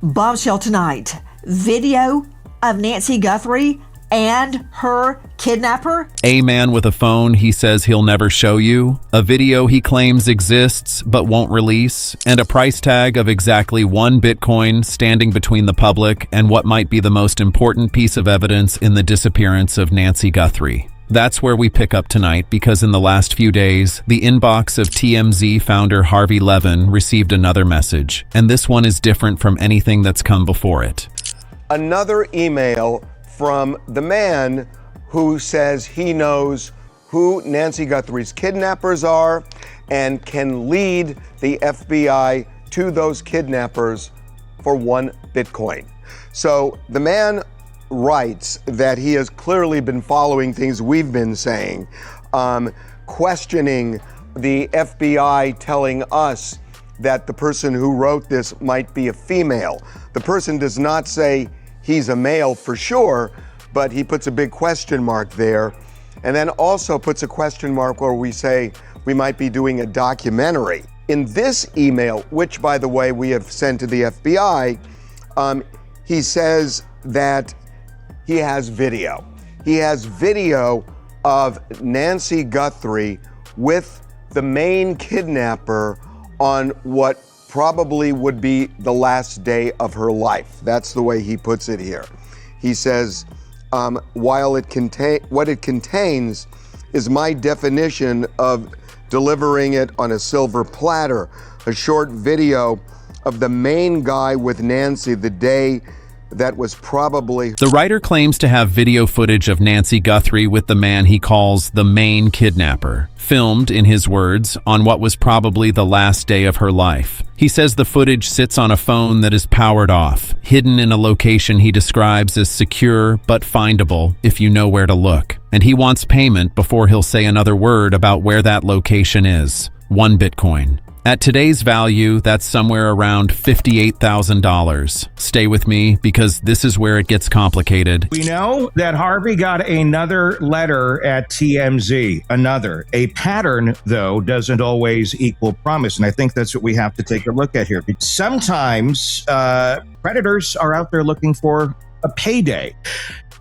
Bombshell tonight. Video of Nancy Guthrie and her kidnapper. A man with a phone he says he'll never show you, a video he claims exists but won't release, and a price tag of exactly 1 Bitcoin standing between the public and what might be the most important piece of evidence in the disappearance of Nancy Guthrie. That's where we pick up tonight, because in the last few days, the inbox of TMZ founder Harvey Levin received another message, and this one is different from anything that's come before it. Another email from the man who says he knows who Nancy Guthrie's kidnappers are and can lead the FBI to those kidnappers for 1 Bitcoin. So the man writes that he has clearly been following things we've been saying, questioning the FBI telling us that the person who wrote this might be a female. The person does not say he's a male for sure, but he puts a big question mark there, and then also puts a question mark where we say we might be doing a documentary. In this email, which by the way we have sent to the FBI, he says that he has video. He has video of Nancy Guthrie with the main kidnapper on what probably would be the last day of her life. That's the way he puts it here. He says, while what it contains is my definition of delivering it on a silver platter, a short video of the main guy with Nancy the day that was probably... The writer claims to have video footage of Nancy Guthrie with the man he calls the main kidnapper, filmed, in his words, on what was probably the last day of her life. He says the footage sits on a phone that is powered off, hidden in a location he describes as secure but findable if you know where to look. And he wants payment before he'll say another word about where that location is. 1 Bitcoin. At today's value, that's somewhere around $58,000. Stay with me, because this is where it gets complicated. We know that Harvey got another letter at TMZ. Another. A pattern, though, doesn't always equal promise, and I think that's what we have to take a look at here. Sometimes predators are out there looking for a payday.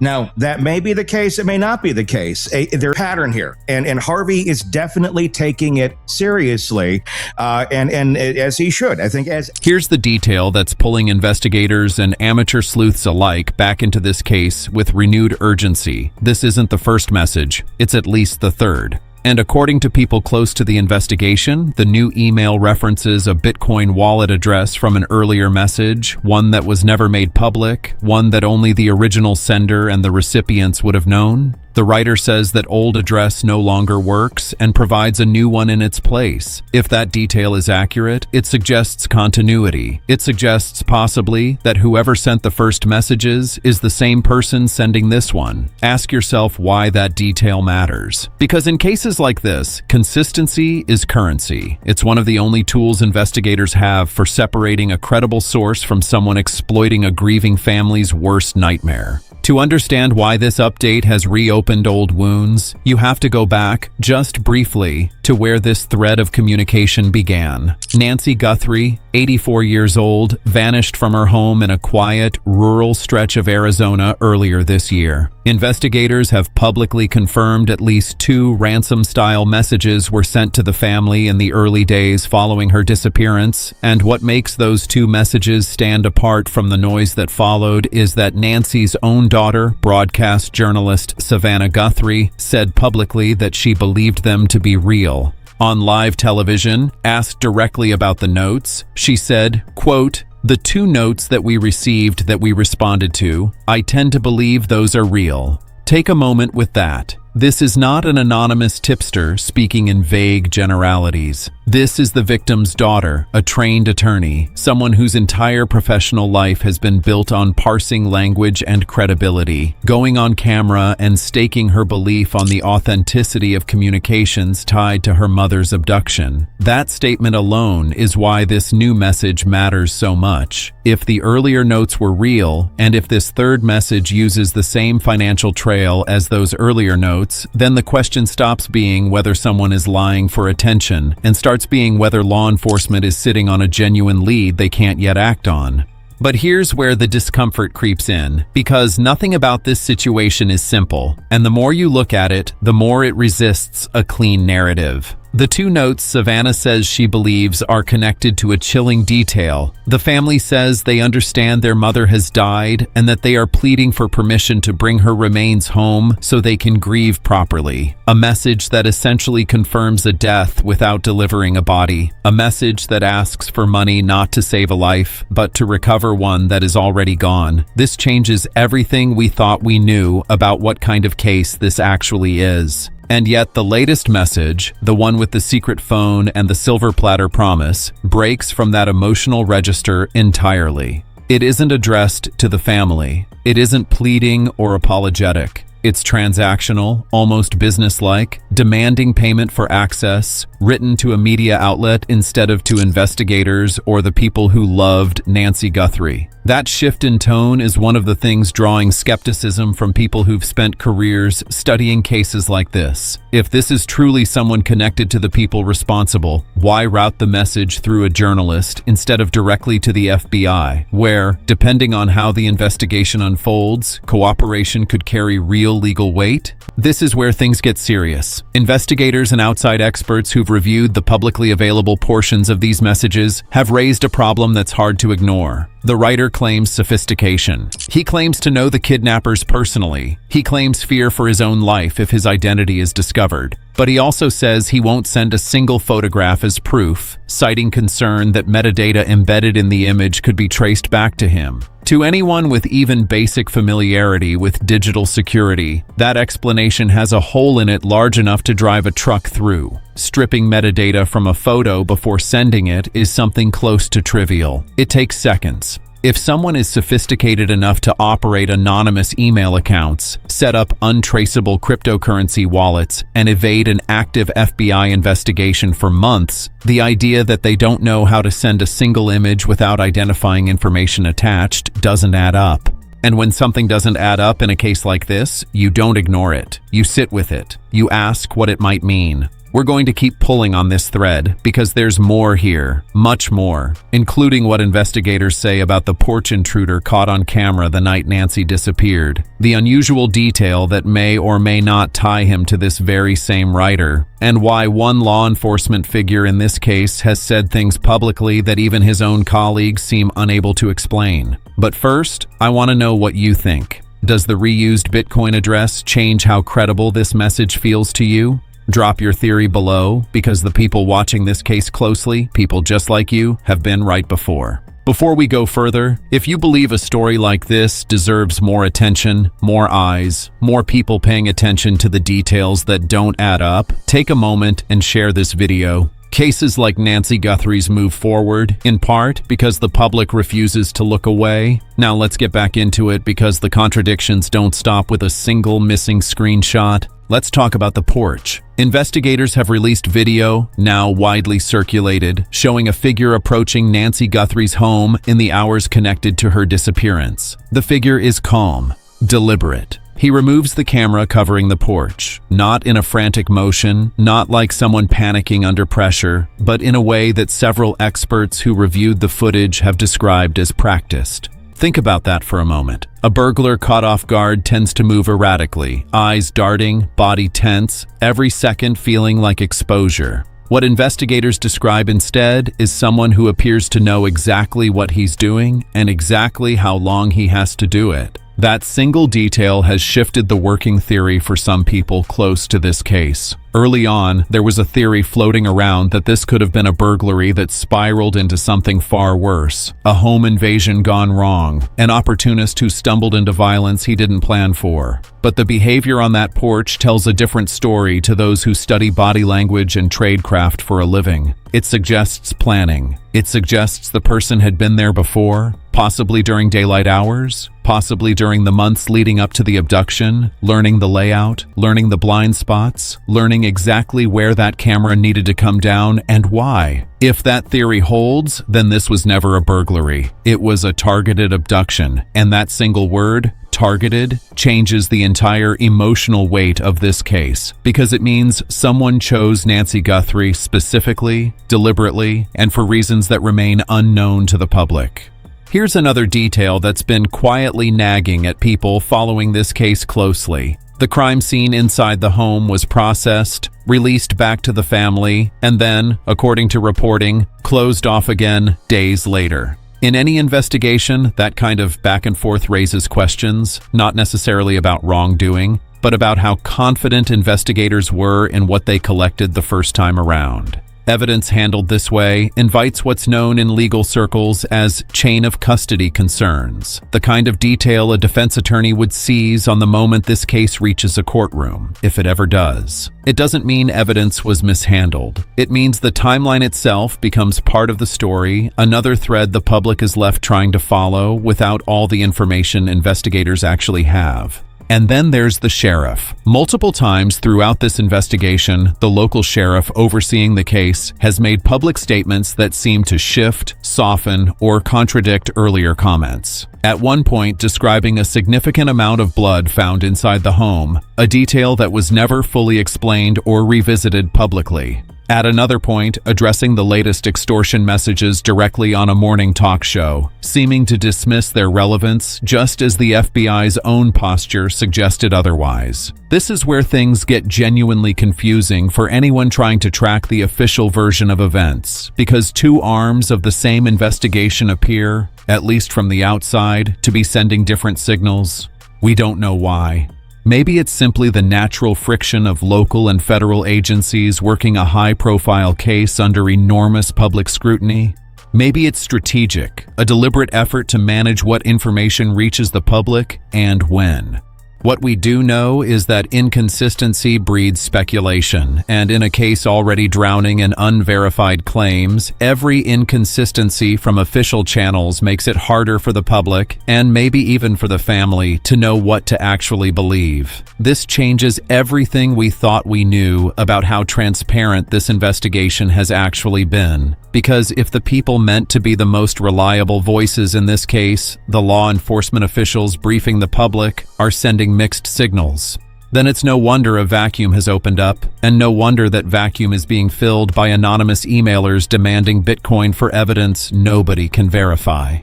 Now, that may be the case, it may not be the case. There's a pattern here, and Harvey is definitely taking it seriously, and as he should, I think. Here's the detail that's pulling investigators and amateur sleuths alike back into this case with renewed urgency. This isn't the first message, it's at least the third. And according to people close to the investigation, the new email references a Bitcoin wallet address from an earlier message, one that was never made public, one that only the original sender and the recipients would have known. The writer says that old address no longer works and provides a new one in its place. If that detail is accurate, it suggests continuity. It suggests possibly that whoever sent the first messages is the same person sending this one. Ask yourself why that detail matters. Because in cases like this, consistency is currency. It's one of the only tools investigators have for separating a credible source from someone exploiting a grieving family's worst nightmare. To understand why this update has reopened old wounds, you have to go back, just briefly, to where this thread of communication began. Nancy Guthrie, 84 years old, vanished from her home in a quiet, rural stretch of Arizona earlier this year. Investigators have publicly confirmed at least 2 ransom-style messages were sent to the family in the early days following her disappearance, and what makes those 2 messages stand apart from the noise that followed is that Nancy's own daughter, broadcast journalist Savannah Guthrie, said publicly that she believed them to be real. On live television, asked directly about the notes, she said, quote, "The 2 notes that we received that we responded to, I tend to believe those are real." Take a moment with that. This is not an anonymous tipster speaking in vague generalities. This is the victim's daughter, a trained attorney, someone whose entire professional life has been built on parsing language and credibility, going on camera and staking her belief on the authenticity of communications tied to her mother's abduction. That statement alone is why this new message matters so much. If the earlier notes were real, and if this third message uses the same financial trail as those earlier notes, then the question stops being whether someone is lying for attention and starts being whether law enforcement is sitting on a genuine lead they can't yet act on. But here's where the discomfort creeps in, because nothing about this situation is simple, and the more you look at it, the more it resists a clean narrative. The two notes Savannah says she believes are connected to a chilling detail. The family says they understand their mother has died and that they are pleading for permission to bring her remains home so they can grieve properly. A message that essentially confirms a death without delivering a body. A message that asks for money not to save a life, but to recover one that is already gone. This changes everything we thought we knew about what kind of case this actually is. And yet the latest message, the one with the secret phone and the silver platter promise, breaks from that emotional register entirely. It isn't addressed to the family. It isn't pleading or apologetic. It's transactional, almost businesslike, demanding payment for access, written to a media outlet instead of to investigators or the people who loved Nancy Guthrie. That shift in tone is one of the things drawing skepticism from people who've spent careers studying cases like this. If this is truly someone connected to the people responsible, why route the message through a journalist instead of directly to the FBI, where, depending on how the investigation unfolds, cooperation could carry real legal weight? This is where things get serious. Investigators and outside experts who've reviewed the publicly available portions of these messages have raised a problem that's hard to ignore. The writer claims sophistication. He claims to know the kidnappers personally. He claims fear for his own life if his identity is discovered. But he also says he won't send a single photograph as proof, citing concern that metadata embedded in the image could be traced back to him. To anyone with even basic familiarity with digital security, that explanation has a hole in it large enough to drive a truck through. Stripping metadata from a photo before sending it is something close to trivial. It takes seconds. If someone is sophisticated enough to operate anonymous email accounts, set up untraceable cryptocurrency wallets, and evade an active FBI investigation for months, the idea that they don't know how to send a single image without identifying information attached doesn't add up. And when something doesn't add up in a case like this, you don't ignore it. You sit with it. You ask what it might mean. We're going to keep pulling on this thread because there's more here, much more, including what investigators say about the porch intruder caught on camera the night Nancy disappeared, the unusual detail that may or may not tie him to this very same writer, and why one law enforcement figure in this case has said things publicly that even his own colleagues seem unable to explain. But first, I want to know what you think. Does the reused Bitcoin address change how credible this message feels to you? Drop your theory below, because the people watching this case closely, people just like you, have been right before. Before we go further, if you believe a story like this deserves more attention, more eyes, more people paying attention to the details that don't add up, take a moment and share this video. Cases like Nancy Guthrie's move forward, in part because the public refuses to look away. Now let's get back into it because the contradictions don't stop with a single missing screenshot. Let's talk about the porch. Investigators have released video, now widely circulated, showing a figure approaching Nancy Guthrie's home in the hours connected to her disappearance. The figure is calm, deliberate. He removes the camera covering the porch, not in a frantic motion, not like someone panicking under pressure, but in a way that several experts who reviewed the footage have described as practiced. Think about that for a moment. A burglar caught off guard tends to move erratically, eyes darting, body tense, every second feeling like exposure. What investigators describe instead is someone who appears to know exactly what he's doing and exactly how long he has to do it. That single detail has shifted the working theory for some people close to this case. Early on, there was a theory floating around that this could have been a burglary that spiraled into something far worse, a home invasion gone wrong, an opportunist who stumbled into violence he didn't plan for. But the behavior on that porch tells a different story to those who study body language and tradecraft for a living. It suggests planning. It suggests the person had been there before, possibly during daylight hours, possibly during the months leading up to the abduction, learning the layout, learning the blind spots, learning exactly where that camera needed to come down and why. If that theory holds, then this was never a burglary. It was a targeted abduction, and that single word, targeted, changes the entire emotional weight of this case, because it means someone chose Nancy Guthrie specifically, deliberately, and for reasons that remain unknown to the public. Here's another detail that's been quietly nagging at people following this case closely. The crime scene inside the home was processed, released back to the family, and then, according to reporting, closed off again days later. In any investigation, that kind of back and forth raises questions, not necessarily about wrongdoing, but about how confident investigators were in what they collected the first time around. Evidence handled this way invites what's known in legal circles as chain of custody concerns, the kind of detail a defense attorney would seize on the moment this case reaches a courtroom, if it ever does. It doesn't mean evidence was mishandled. It means the timeline itself becomes part of the story, another thread the public is left trying to follow without all the information investigators actually have. And then there's the sheriff. Multiple times throughout this investigation, the local sheriff overseeing the case has made public statements that seem to shift, soften, or contradict earlier comments. At one point, describing a significant amount of blood found inside the home, a detail that was never fully explained or revisited publicly. At another point, addressing the latest extortion messages directly on a morning talk show, seeming to dismiss their relevance just as the FBI's own posture suggested otherwise. This is where things get genuinely confusing for anyone trying to track the official version of events, because two arms of the same investigation appear, at least from the outside, to be sending different signals. We don't know why. Maybe it's simply the natural friction of local and federal agencies working a high-profile case under enormous public scrutiny. Maybe it's strategic, a deliberate effort to manage what information reaches the public and when. What we do know is that inconsistency breeds speculation, and in a case already drowning in unverified claims, every inconsistency from official channels makes it harder for the public, and maybe even for the family, to know what to actually believe. This changes everything we thought we knew about how transparent this investigation has actually been. Because if the people meant to be the most reliable voices in this case, the law enforcement officials briefing the public, are sending mixed signals, then it's no wonder a vacuum has opened up, and no wonder that vacuum is being filled by anonymous emailers demanding Bitcoin for evidence nobody can verify.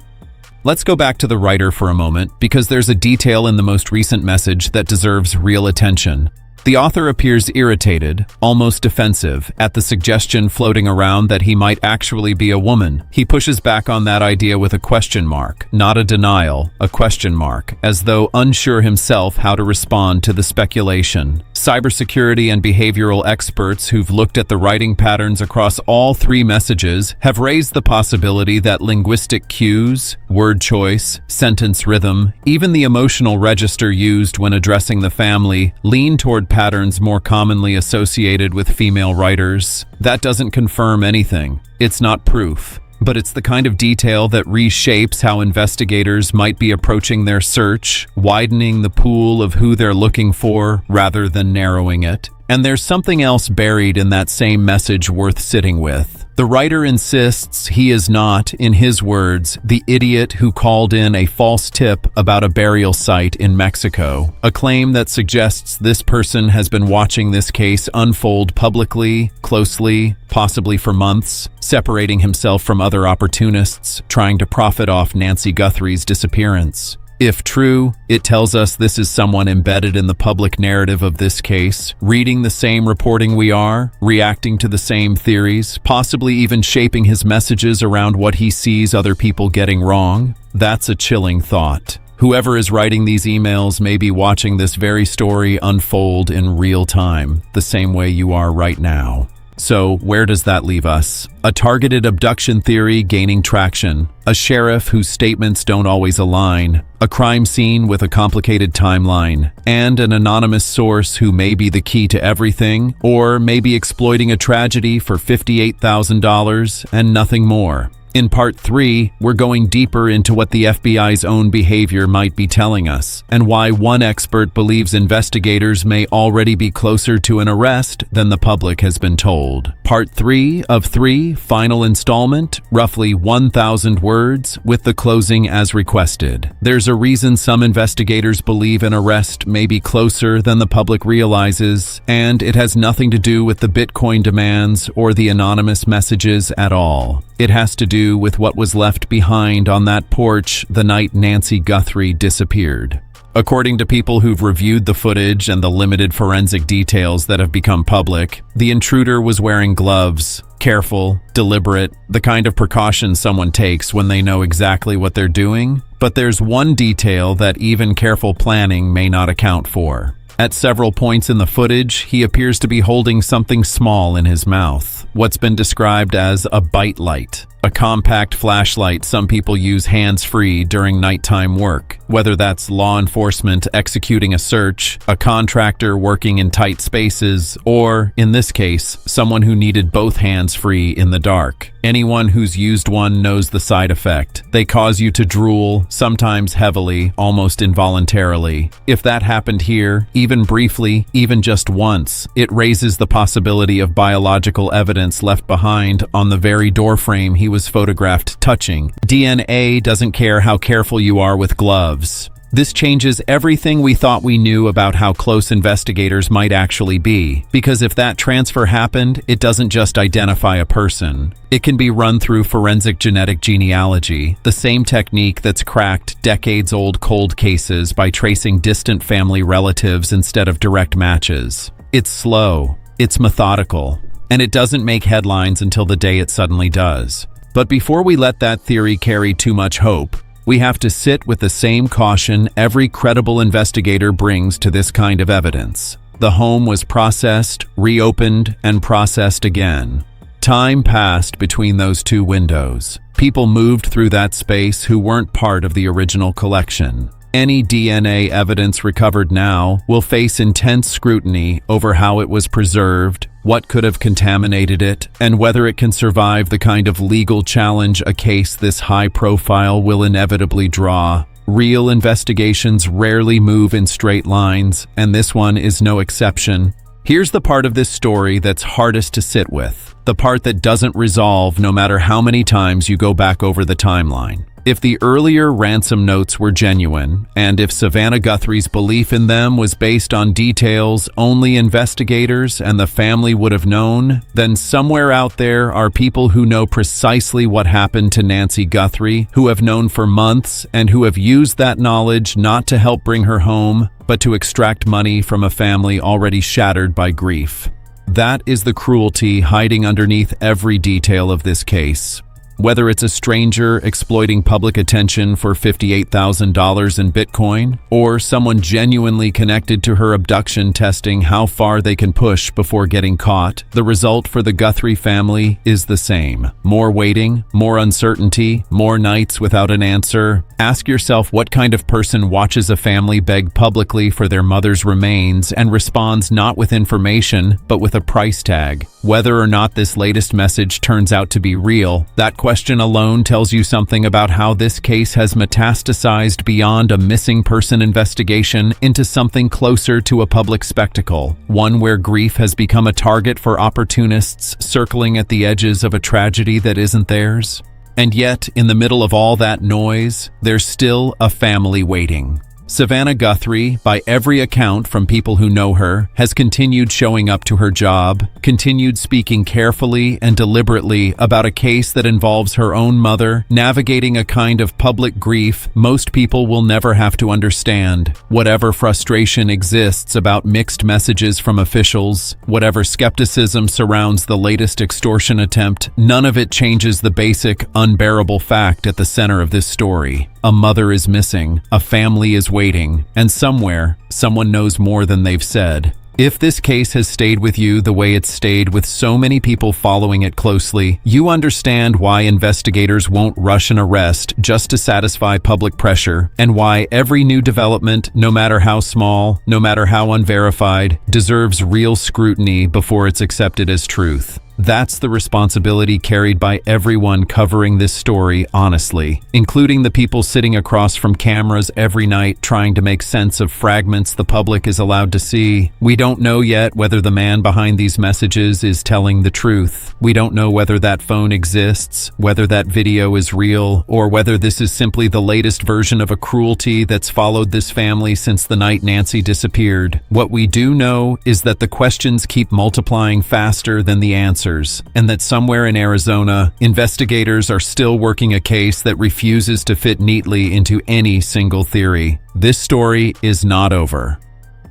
Let's go back to the writer for a moment, because there's a detail in the most recent message that deserves real attention. The author appears irritated, almost defensive, at the suggestion floating around that he might actually be a woman. He pushes back on that idea with a question mark, not a denial, a question mark, as though unsure himself how to respond to the speculation. Cybersecurity and behavioral experts who've looked at the writing patterns across all three messages have raised the possibility that linguistic cues, word choice, sentence rhythm, even the emotional register used when addressing the family lean toward patterns more commonly associated with female writers. That doesn't confirm anything. It's not proof. But it's the kind of detail that reshapes how investigators might be approaching their search, widening the pool of who they're looking for rather than narrowing it. And there's something else buried in that same message worth sitting with. The writer insists he is not, in his words, the idiot who called in a false tip about a burial site in Mexico, a claim that suggests this person has been watching this case unfold publicly, closely, possibly for months, separating himself from other opportunists, trying to profit off Nancy Guthrie's disappearance. If true, it tells us this is someone embedded in the public narrative of this case, reading the same reporting we are, reacting to the same theories, possibly even shaping his messages around what he sees other people getting wrong. That's a chilling thought. Whoever is writing these emails may be watching this very story unfold in real time, the same way you are right now. So, where does that leave us? A targeted abduction theory gaining traction, a sheriff whose statements don't always align, a crime scene with a complicated timeline, and an anonymous source who may be the key to everything, or may be exploiting a tragedy for $58,000 and nothing more. In Part 3, we're going deeper into what the FBI's own behavior might be telling us, and why one expert believes investigators may already be closer to an arrest than the public has been told. Part 3 of 3, final installment, roughly 1,000 words, with the closing as requested. There's a reason some investigators believe an arrest may be closer than the public realizes, and it has nothing to do with the Bitcoin demands or the anonymous messages at all. It has to do with what was left behind on that porch the night Nancy Guthrie disappeared. According to people who've reviewed the footage and the limited forensic details that have become public, the intruder was wearing gloves, careful, deliberate, the kind of precaution someone takes when they know exactly what they're doing. But there's one detail that even careful planning may not account for. At several points in the footage, he appears to be holding something small in his mouth, what's been described as a bite light, a compact flashlight some people use hands-free during nighttime work, whether that's law enforcement executing a search, a contractor working in tight spaces, or, in this case, someone who needed both hands free in the dark. Anyone who's used one knows the side effect. They cause you to drool, sometimes heavily, almost involuntarily. If that happened here, even briefly, even just once, it raises the possibility of biological evidence left behind on the very doorframe he was photographed touching. DNA doesn't care how careful you are with gloves. This changes everything we thought we knew about how close investigators might actually be, because if that transfer happened, it doesn't just identify a person. It can be run through forensic genetic genealogy, the same technique that's cracked decades-old cold cases by tracing distant family relatives instead of direct matches. It's slow, it's methodical, and it doesn't make headlines until the day it suddenly does. But before we let that theory carry too much hope, we have to sit with the same caution every credible investigator brings to this kind of evidence. The home was processed, reopened, and processed again. Time passed between those two windows. People moved through that space who weren't part of the original collection. Any DNA evidence recovered now will face intense scrutiny over how it was preserved, what could have contaminated it, and whether it can survive the kind of legal challenge a case this high profile will inevitably draw. Real investigations rarely move in straight lines, and this one is no exception. Here's the part of this story that's hardest to sit with, the part that doesn't resolve no matter how many times you go back over the timeline. If the earlier ransom notes were genuine, and if Savannah Guthrie's belief in them was based on details only investigators and the family would have known, then somewhere out there are people who know precisely what happened to Nancy Guthrie, who have known for months and who have used that knowledge not to help bring her home, but to extract money from a family already shattered by grief. That is the cruelty hiding underneath every detail of this case. Whether it's a stranger exploiting public attention for $58,000 in Bitcoin, or someone genuinely connected to her abduction testing how far they can push before getting caught, the result for the Guthrie family is the same. More waiting, more uncertainty, more nights without an answer. Ask yourself what kind of person watches a family beg publicly for their mother's remains and responds not with information, but with a price tag. Whether or not this latest message turns out to be real, that question alone tells you something about how this case has metastasized beyond a missing person investigation into something closer to a public spectacle, one where grief has become a target for opportunists circling at the edges of a tragedy that isn't theirs. And yet, in the middle of all that noise, there's still a family waiting. Savannah Guthrie, by every account from people who know her, has continued showing up to her job, continued speaking carefully and deliberately about a case that involves her own mother, navigating a kind of public grief most people will never have to understand. Whatever frustration exists about mixed messages from officials, whatever skepticism surrounds the latest extortion attempt, none of it changes the basic, unbearable fact at the center of this story. A mother is missing, a family is waiting, and somewhere, someone knows more than they've said. If this case has stayed with you the way it's stayed with so many people following it closely, you understand why investigators won't rush an arrest just to satisfy public pressure, and why every new development, no matter how small, no matter how unverified, deserves real scrutiny before it's accepted as truth. That's the responsibility carried by everyone covering this story honestly, including the people sitting across from cameras every night trying to make sense of fragments the public is allowed to see. We don't know yet whether the man behind these messages is telling the truth. We don't know whether that phone exists, whether that video is real, or whether this is simply the latest version of a cruelty that's followed this family since the night Nancy disappeared. What we do know is that the questions keep multiplying faster than the answers. answers, and that somewhere in Arizona, investigators are still working a case that refuses to fit neatly into any single theory. This story is not over.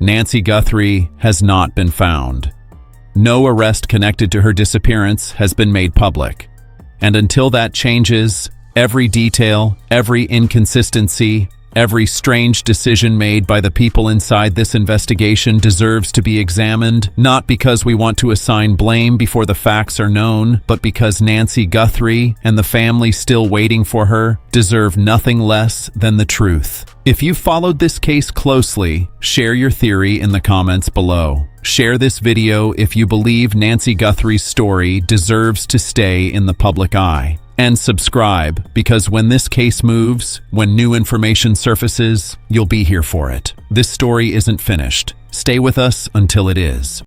Nancy Guthrie has not been found. No arrest connected to her disappearance has been made public. And until that changes, every detail, every inconsistency, every strange decision made by the people inside this investigation deserves to be examined, not because we want to assign blame before the facts are known, but because Nancy Guthrie and the family still waiting for her deserve nothing less than the truth. If you followed this case closely, share your theory in the comments below. Share this video if you believe Nancy Guthrie's story deserves to stay in the public eye. And subscribe, because when this case moves, when new information surfaces, you'll be here for it. This story isn't finished. Stay with us until it is.